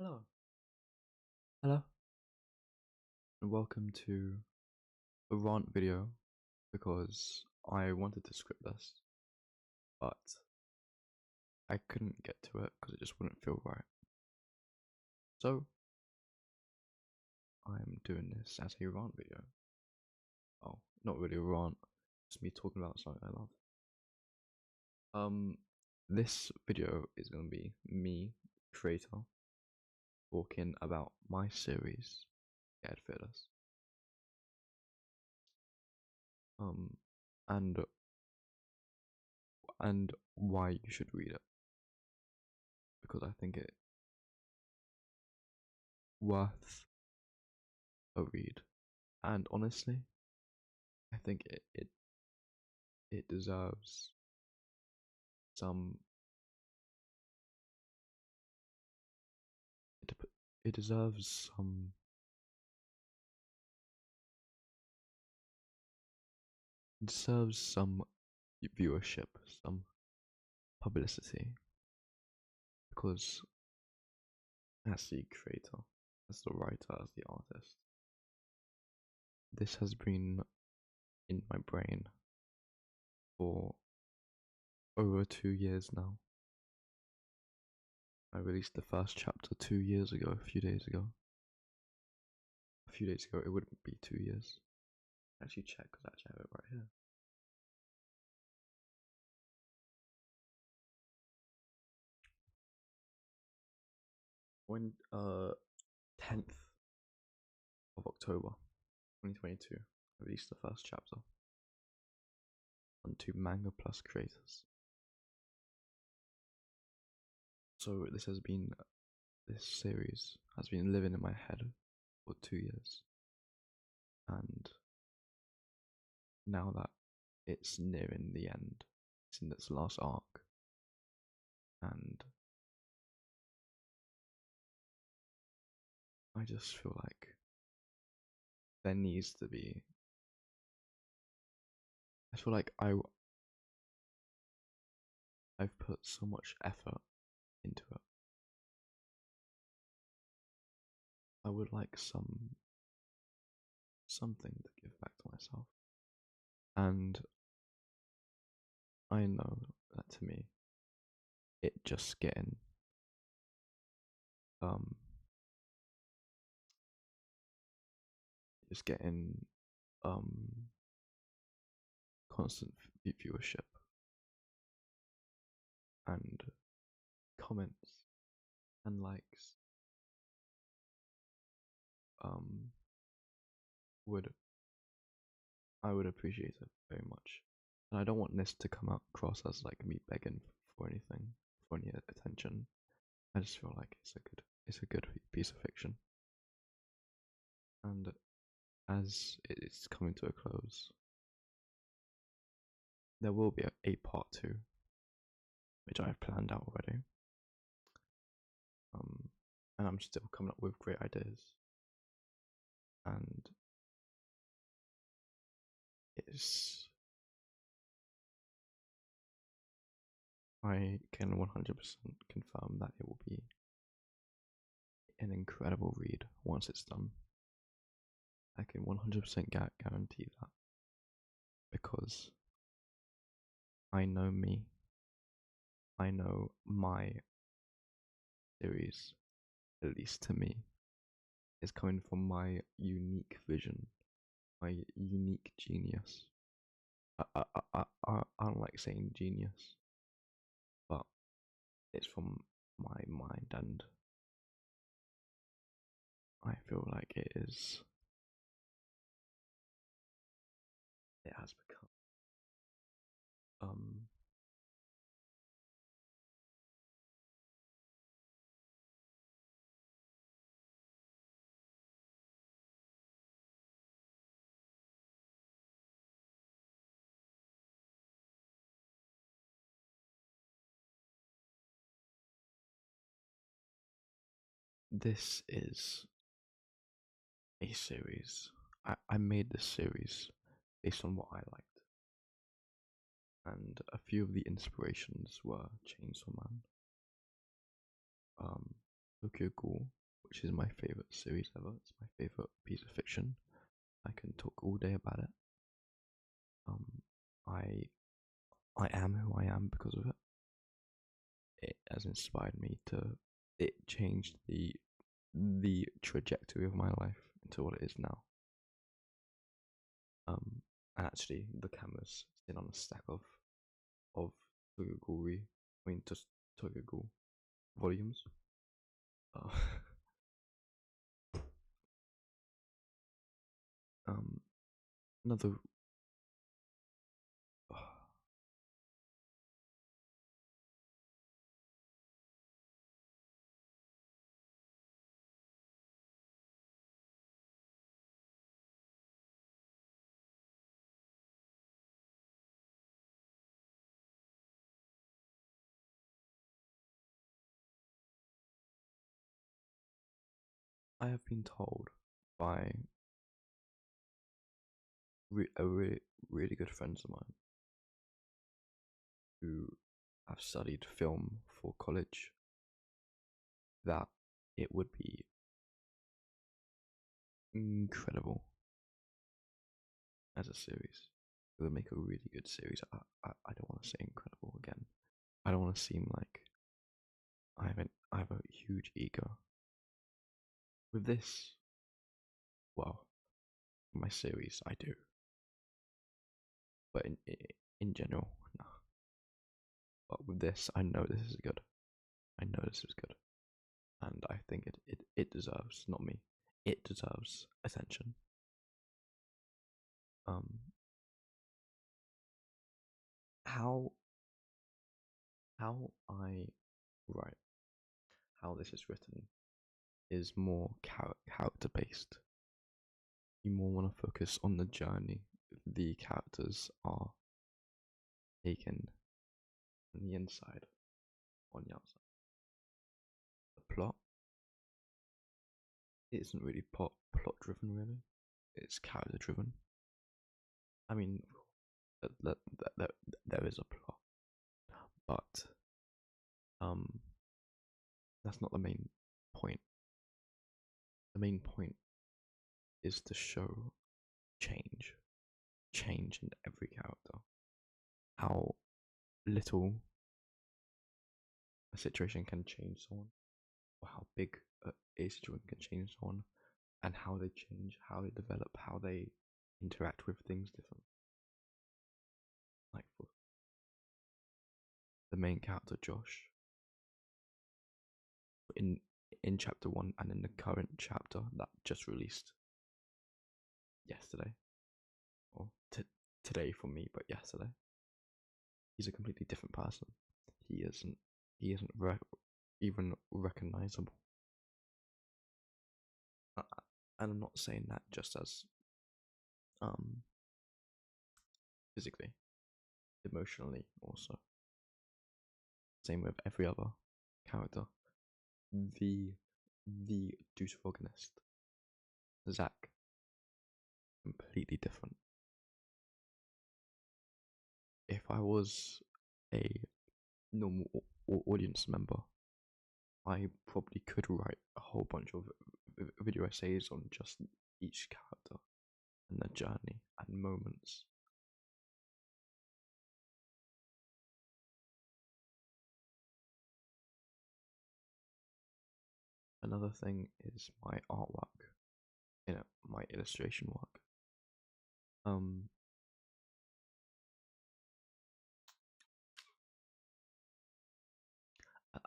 Hello. Hello, and welcome to a rant video because I wanted to script this, but I couldn't get to it because it just wouldn't feel right. So, I'm doing this as a rant video. Oh, not really a rant, just me talking about something I love. This video is going to be me, creator, talking about my series, Scared Fearless. Um, and why you should read it because I think it worth a read. And honestly, I think it deserves some it, it deserves some it deserves some viewership, some publicity because as the creator, as the writer, as the artist, this has been in my brain for over 2 years now. I released the first chapter 2 years ago, a few days ago. A few days ago, it wouldn't be 2 years. Actually, check because I actually have it right here. When 10th of October 2022, I released the first chapter onto Manga Plus Creators. So this series has been living in my head for 2 years, and now that it's nearing the end, it's in its last arc, and I just feel like there needs to be. I feel like I've put so much effort into it. I would like something to give back to myself, and I know that to me, it just getting um just getting um constant viewership and comments and likes um would I would appreciate it very much. And I don't want this to come across as like me begging for anything, for any attention. I just feel like it's a good piece of fiction. And as it's coming to a close, there will be a part two, which I've planned out already. And I'm still coming up with great ideas. And it's I can 100% confirm that it will be an incredible read once it's done. I can 100% guarantee that because I know me, I know my series, at least to me, is coming from my unique vision, my unique genius. I don't like saying genius, but it's from my mind, and I feel like it has become um this is a series. I made this series based on what I liked, and a few of the inspirations were Chainsaw Man, Tokyo Ghoul, which is my favorite series ever. It's my favorite piece of fiction. I can talk all day about it. Um, I I am who I am because of it. It has inspired me to. It changed the trajectory of my life into what it is now. And actually, the camera's sitting on a stack of Tokyo Ghoul just Tokyo Ghoul volumes. Uh, um, another. I have been told by really good friends of mine who have studied film for college that it would be incredible as a series. It would make a really good series. I don't want to say incredible again. I don't want to seem like I have a huge ego. With this, well, my series I do, but in general, no. But with this, I know this is good. I know this is good, and I think it deserves, not me, it deserves attention. Um, how how I write, how this is written, is more character based. You more want to focus on the journey the characters are taken on the inside, on the outside. The plot, it isn't really plot driven, really. It's character driven. I mean, there is a plot, but um, that's not the main point. The main point is to show change, change in every character. How little a situation can change someone, or how big a situation can change someone, and how they change, how they develop, how they interact with things different. Like for the main character Josh, in in chapter 1 and in the current chapter that just released yesterday, or today for me, but yesterday, he's a completely different person. He isn't even recognizable. And I'm not saying that just as um physically, emotionally also. Same with every other character. The the protagonist, Zach, completely different. If I was a normal audience member, I probably could write a whole bunch of video essays on just each character and their journey and moments. Another thing is my artwork, my illustration work. Um,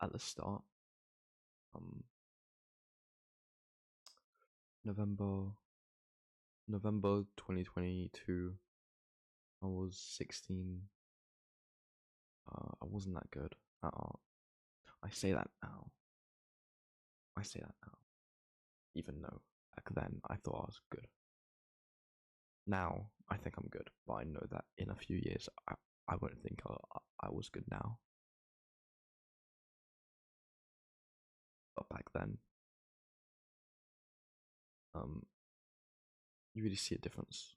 at the start, um, November, November 2022, I was 16. I wasn't that good at art. I say that now. I say that now, even though back then I thought I was good. Now I think I'm good, but I know that in a few years I won't think I was good now. But back then, um, you really see a difference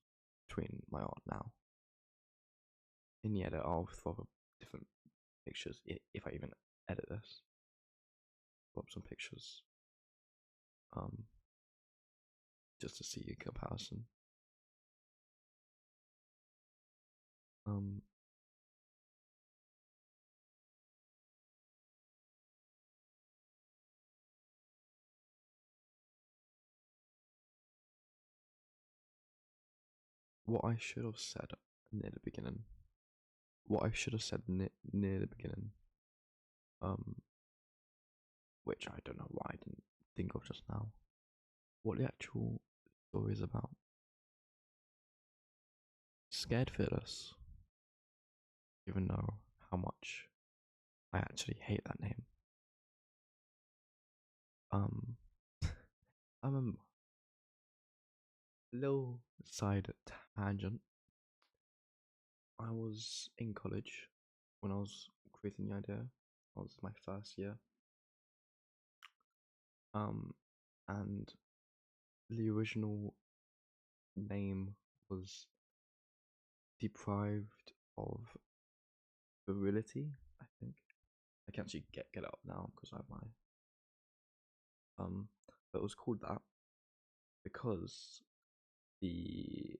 between my art now. In the edit, I'll throw up different pictures if I even edit this. put up some pictures, um, just to see a comparison. Um, what I should have said near the beginning. What I should have said near the beginning. Um, which I don't know why I didn't think of just now. What the actual story is about. Scared Fearless. Even know how much I actually hate that name. I remember, little side tangent. I was in college when I was creating the idea. It was my first year. And the original name was deprived of virility, I think. I can actually get it up now because I have my but it was called that because the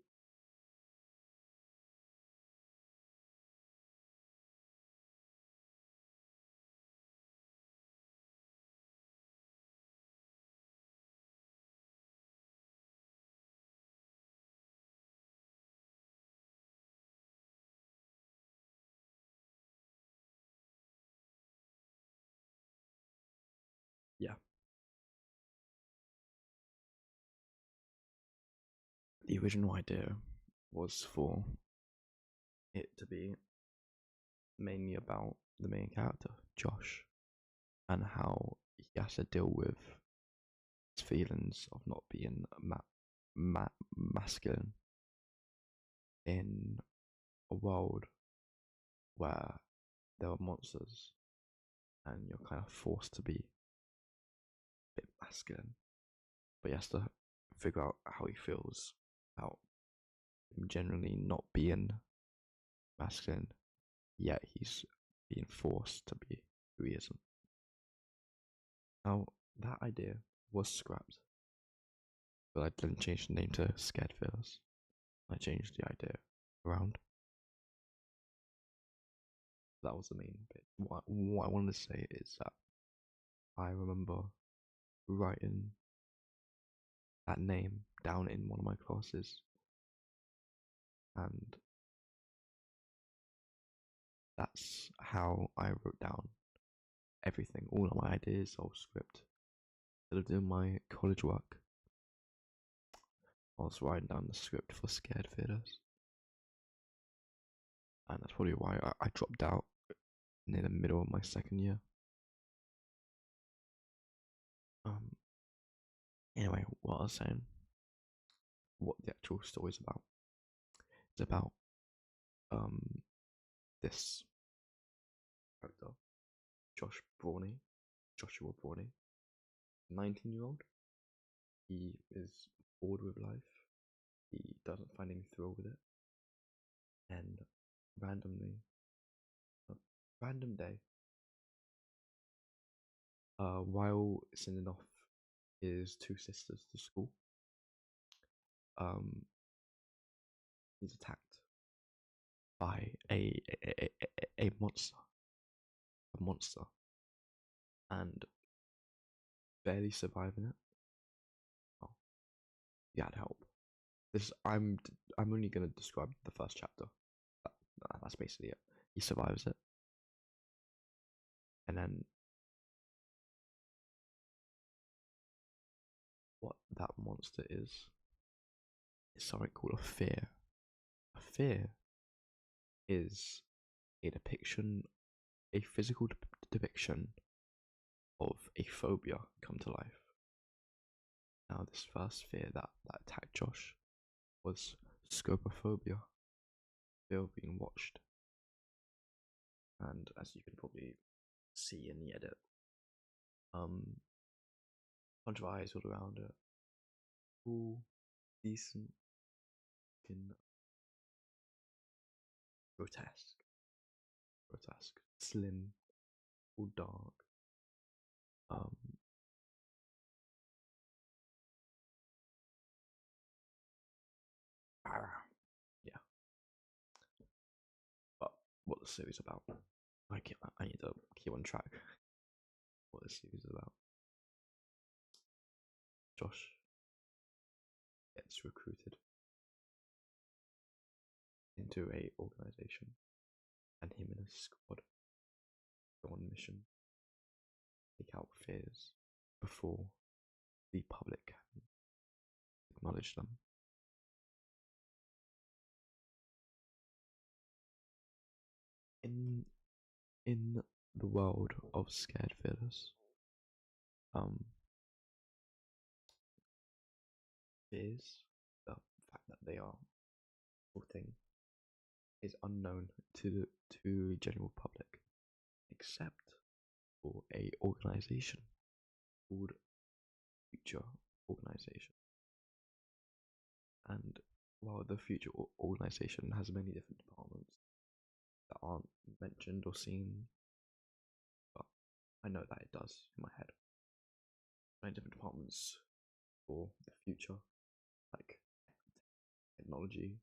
yeah, the original idea was for it to be mainly about the main character, Josh, and how he has to deal with his feelings of not being masculine in a world where there are monsters and you're kind of forced to be a bit masculine. But he has to figure out how he feels about him generally not being masculine, yet he's being forced to be who he isn't. Now, that idea was scrapped, but I didn't change the name to Scared Fearless. I changed the idea around. That was the main bit. What I wanted to say is that I remember writing that name down in one of my classes, and that's how I wrote down everything, all of my ideas, whole script. Instead of doing my college work, I was writing down the script for Scared Fearless, and that's probably why I dropped out near the middle of my second year. Um. Anyway, what I was saying, what the actual story is about. It's about um this character, Joshua Brawny, 19-year-old. He is bored with life. He doesn't find any thrill with it, and randomly, a random day, while sending off his two sisters to school, um, he's attacked by a monster, and barely surviving it. Oh, he had help. I'm only gonna describe the first chapter. That's basically it. He survives it, and then what that monster is something called a fear. A fear is a depiction, a physical depiction of a phobia come to life. Now, this first fear that attacked Josh was scopophobia, fear of being watched. And as you can probably see in the edit, bunch of eyes all around it, all decent, in grotesque, slim, all dark, Um, yeah, but what the series about? I need to keep on track. What the series is about? Josh gets recruited into a organization, and him and his squad go on a mission, take out fears before the public can acknowledge them. In the world of scared fearless, um, fears, the fact that they are a thing, is unknown to the general public, except for a organization called Future Organization. And while the Future Organization has many different departments that aren't mentioned or seen, but I know that it does in my head. Many different departments for the future, like technology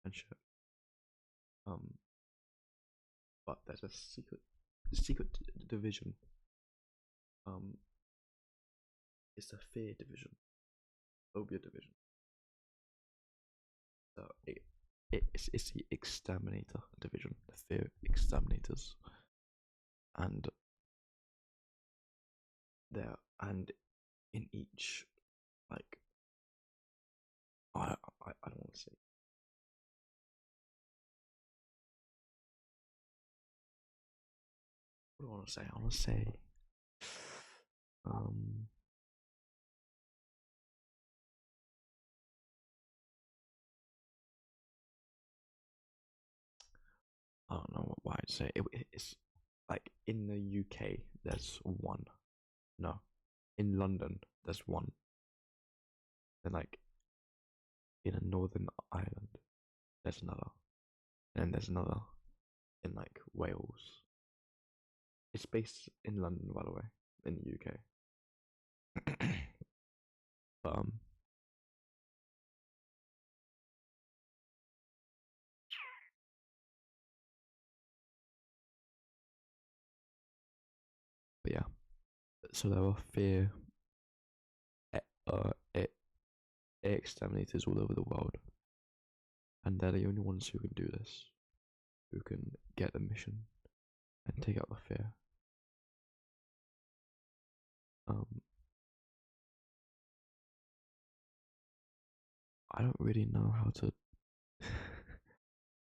and shit. But there's a secret division. It's the fear division, phobia division. So it's the exterminator division, the fear exterminators, and there and in each, like, I don't want to say. What do I want to say? I want to say, um, I don't know why I'd say it's like in the UK there's one. No, in London there's one. Then like in a Northern Ireland there's another. And there's another in like Wales. It's based in London, by the way, in the UK. But but yeah. So there are fear uh, exterminators all over the world, and they're the only ones who can do this, who can get the mission and take out the fear. Um, I don't really know how to. I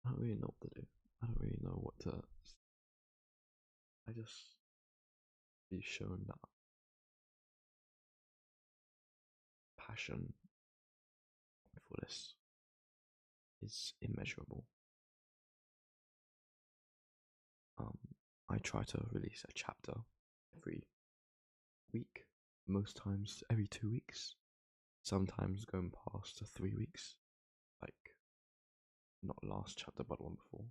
don't really know what to do. I don't really know what to. I just be shown that passion for this is immeasurable. Um, I try to release a chapter every week, most times every 2 weeks, sometimes going past 3 weeks, like not last chapter but the one before.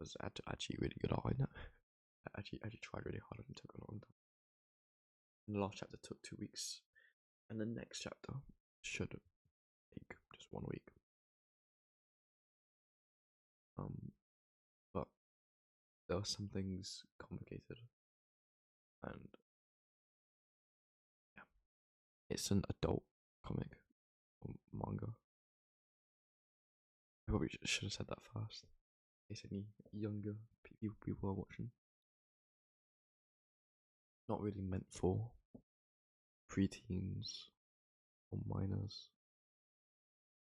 It was actually really good art, I know. I actually tried really hard and it took a long time. And the last chapter took 2 weeks, and the next chapter should take just 1 week. But there are some things complicated, and yeah, it's an adult comic or manga. I probably should have said that first, in case any younger people are watching. Not really meant for preteens or minors.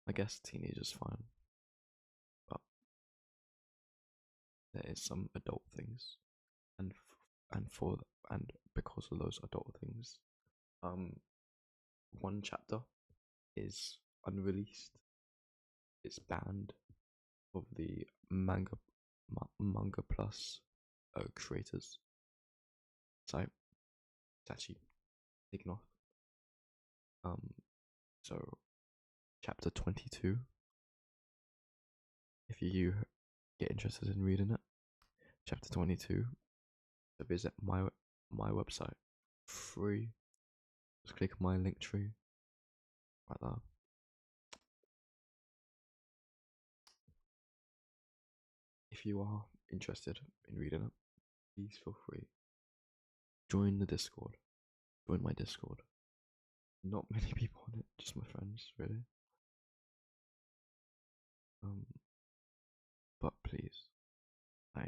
I guess teenagers fine, but there is some adult things, and and because of those adult things, um, one chapter is unreleased. It's banned of the manga plus creators, so it's actually taken off. So chapter 22. If you get interested in reading it, chapter 22. So visit my website free. Just click my link tree right there. If you are interested in reading it, please feel free. Join the Discord. Join my Discord. Not many people on it, just my friends, really. But please, I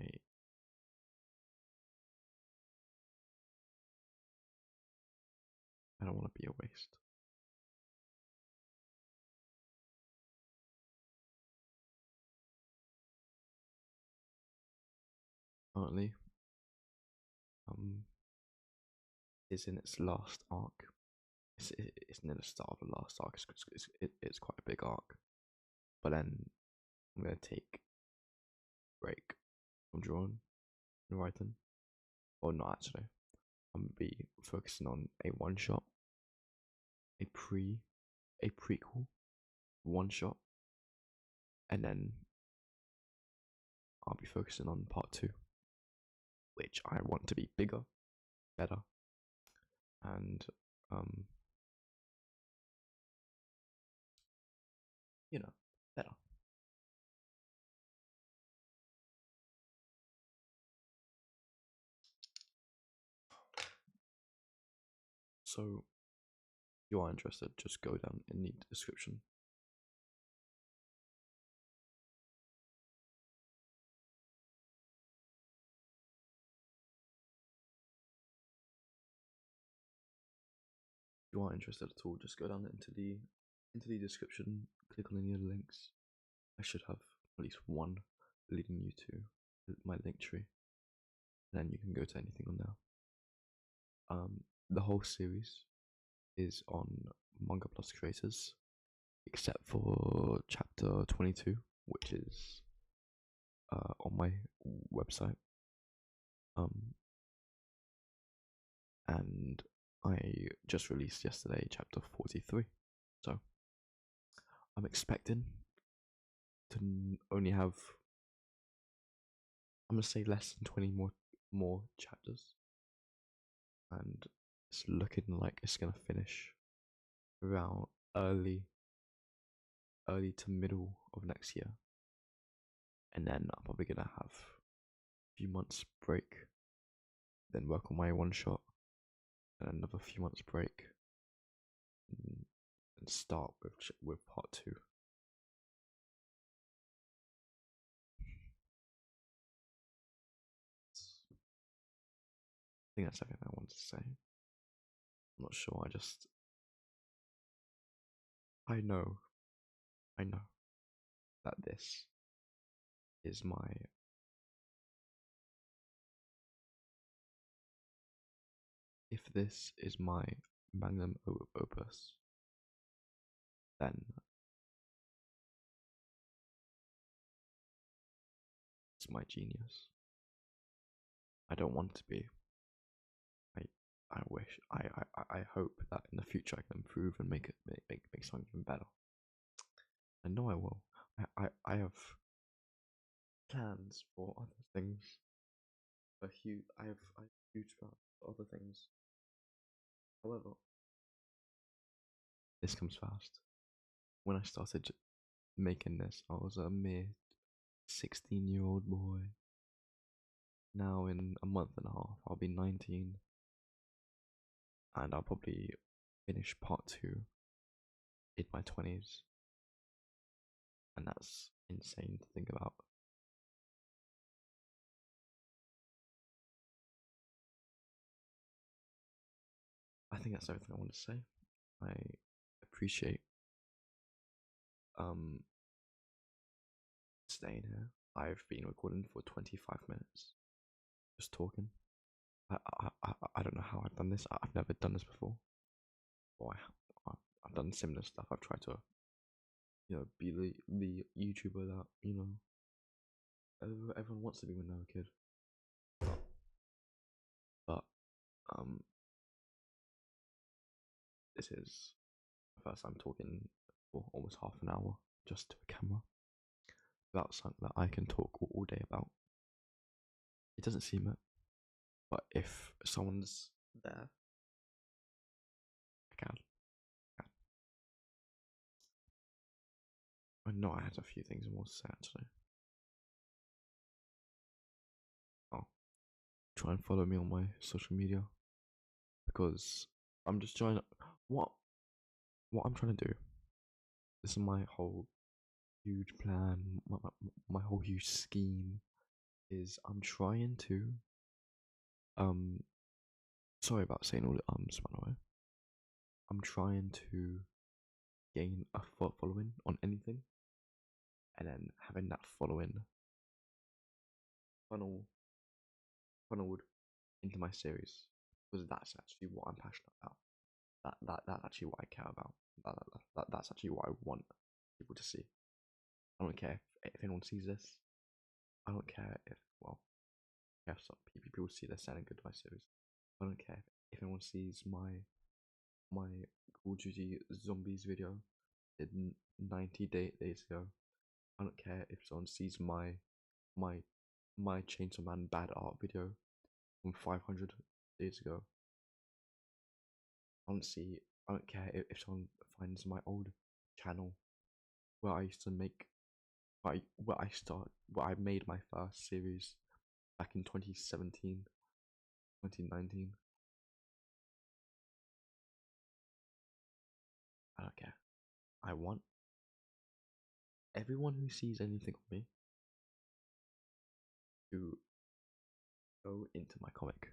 don't want to be a waste. Currently, is in its last arc. It's near the start of the last arc. It's quite a big arc. But then I'm gonna take a break from drawing and writing. Or not actually. I'm gonna be focusing on a one shot, a prequel, one shot, and then I'll be focusing on part 2, which I want to be bigger, better, and better. So, if you are interested, just go down in the description. If you are interested at all, just go down into the description, click on any of the links. I should have at least one leading you to my link tree. And then you can go to anything on there. The whole series is on Manga Plus Creators, except for chapter 22, which is on my website. And I just released yesterday chapter 43, so I'm expecting to only have, I'm gonna say, less than 20 more chapters, and it's looking like it's gonna finish around early to middle of next year, and then I'm probably gonna have a few months break, then work on my one shot, and another few months break, and start with part 2. I think that's everything I wanted to say. I'm not sure, I know that this is my magnum opus, then it's my genius. I don't want to be. I wish. I hope that in the future I can improve and make something even better. I know I will. I have plans for other things. I have huge plans for other things. However, this comes fast. When I started making this, I was a mere 16-year-old boy. Now in a month and a half, I'll be 19, and I'll probably finish part 2 in my 20s, and that's insane to think about. I think that's everything I want to say. I appreciate staying here. I've been recording for 25 minutes, just talking. I don't know how I've done this. I've never done this before. Or I've done similar stuff. I've tried to, be the YouTuber that, everyone wants to be when they're a kid. But this is the first time talking for almost half an hour just to a camera about something that I can talk all day about. It doesn't seem it, But if someone's there, I can. I know I had a few things more to say actually. Oh, try and follow me on my social media because I'm just trying to what I'm trying to do. This is my whole huge plan. My whole huge scheme is I'm trying to um. Sorry about saying all the ums, by the way. I'm trying to gain a following on anything, and then having that following funnel funneled into my series because that's actually what I'm passionate about. That's actually what I care about. That's actually what I want people to see. I don't care if anyone sees this. I don't care if if some people see this sounding good to my series. I don't care if anyone sees my Call of Duty Zombies video in 90 days ago. I don't care if someone sees my my Chainsaw Man bad art video from 500 days ago. I don't care if someone finds my old channel where I used to make where I made my first series back in 2017, 2019. I don't care. I want everyone who sees anything of me to go into my comic.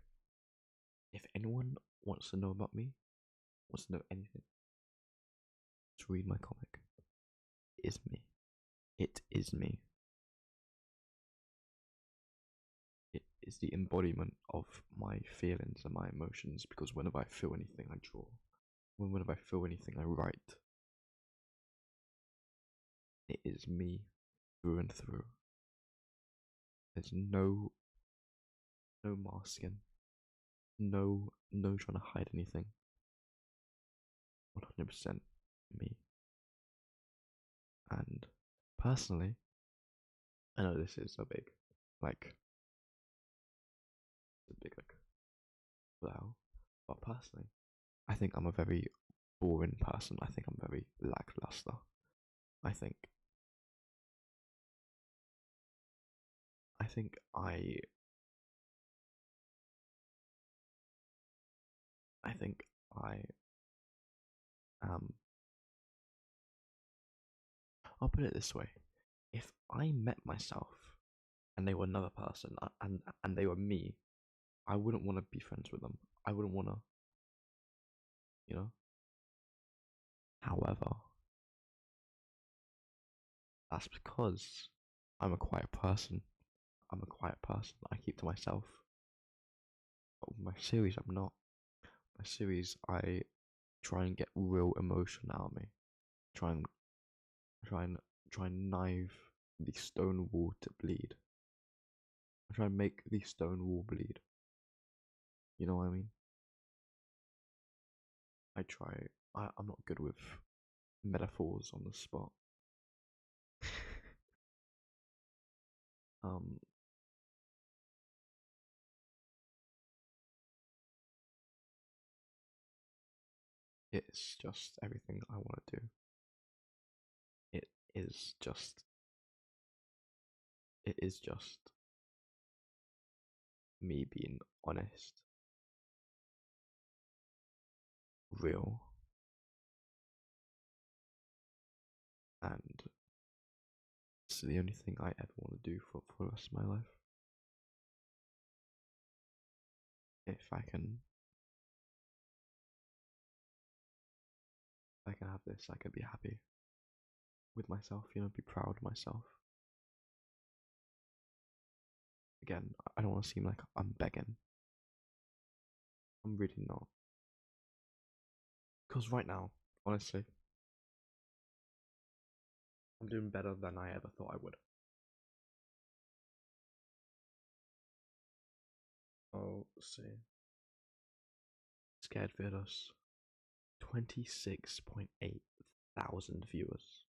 If anyone wants to know about me, wants to know anything, to read my comic. It is me. It is me. It is the embodiment of my feelings and my emotions because whenever I feel anything, I draw. Whenever I feel anything, I write. It is me through and through. There's no masking, no trying to hide anything. 100% me. And personally, I know this is a big like wow, but personally, I think I'm a very boring person. I think I'm very lackluster. I think I think I think I am. I'll put it this way: if I met myself and they were another person and they were me, I wouldn't want to be friends with them. I wouldn't want to, you know. However, that's because I'm a quiet person. I'm a quiet person. I keep to myself. But with my series, I'm not. My series, I try and get real emotion out of me. Try and try and try and knife the stone wall to bleed. I try and make the stone wall bleed. You know what I mean? I try. I'm not good with metaphors on the spot. um, it's just everything I want to do. It is just. It is just me being honest, real, and it's the only thing I ever want to do for the rest of my life. If I can have this, I can be happy with myself, be proud of myself. Again, I don't want to seem like I'm begging. I'm really not. Because right now, honestly, I'm doing better than I ever thought I would. Oh, let's see. Scared Fearless. 26.8 thousand viewers.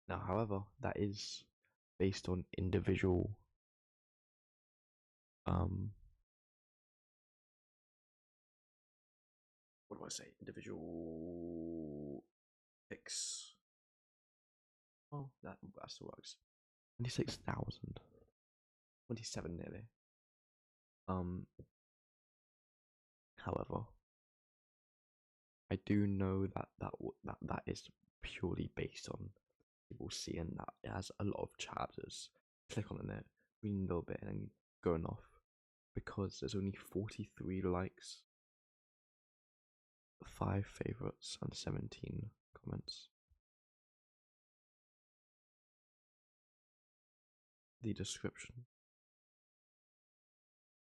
Now, however, that is based on individual do I say? Individual picks. Oh, that still works. 26,000. 27 nearly. However, I do know that is purely based on people seeing that it has a lot of chapters. Click on it, reading a little bit, and then going off. Because there's only 43 likes, 5 favorites, and 17 comments. The description.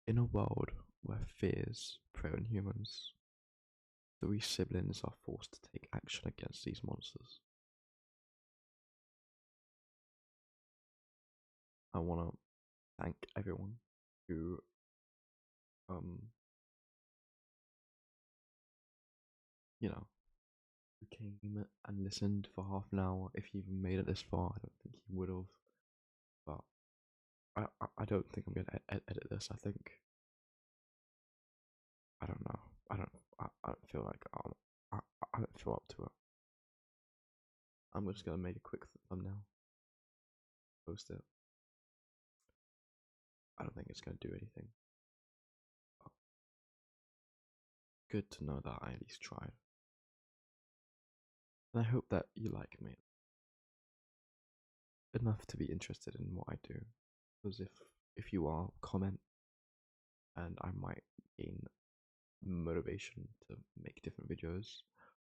In a world where fears prey on humans, 3 siblings are forced to take action against these monsters. I want to thank everyone who who came and listened for half an hour. If you even made it this far, I don't think you would have. But I don't think I'm gonna edit this. I don't know. I don't feel like I don't feel up to it. I'm just gonna make a quick thumbnail, post it. I don't think it's gonna do anything. But good to know that I at least tried. And I hope that you like me enough to be interested in what I do. Because if you are, comment, and I might gain motivation to make different videos.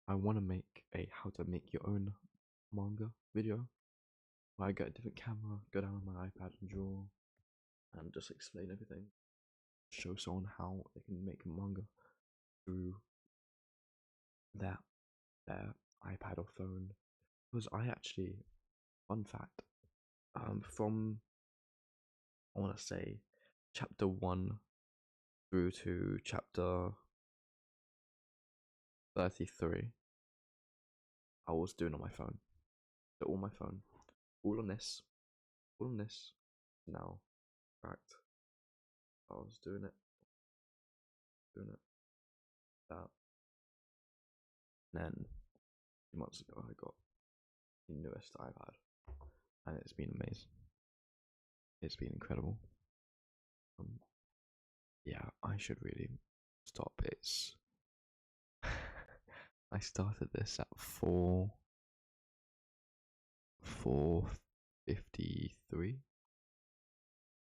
I want to make a how to make your own manga video where I get a different camera, go down on my iPad and draw, and just explain everything. Show someone how they can make a manga through their iPad or phone. Because I actually, fun fact, from I want to say chapter 1 through to chapter 33, I was doing on my phone. So all my phone, all on this, now, cracked. I was doing it, that. And then 2 months ago, I got the newest iPad, and it's been amazing. It's been incredible. Yeah, I should really stop. I started this at 4:53,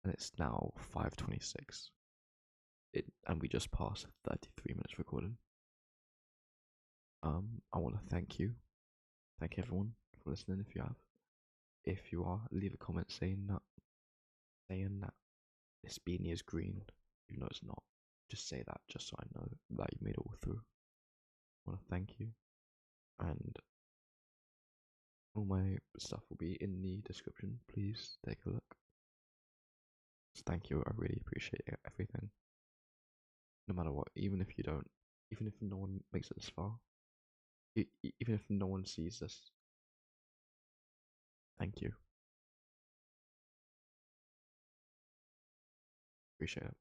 and it's now 5:26. And we just passed 33 minutes recording. I want to thank everyone for listening. If you are, leave a comment saying that this beanie is green, even though it's not. Just say that, just so I know that you made it all through. I want to thank you, and all my stuff will be in the description. Please take a look. Just thank you. I really appreciate everything. No matter what, even if no one makes it this far, even if no one sees this, thank you. Appreciate it.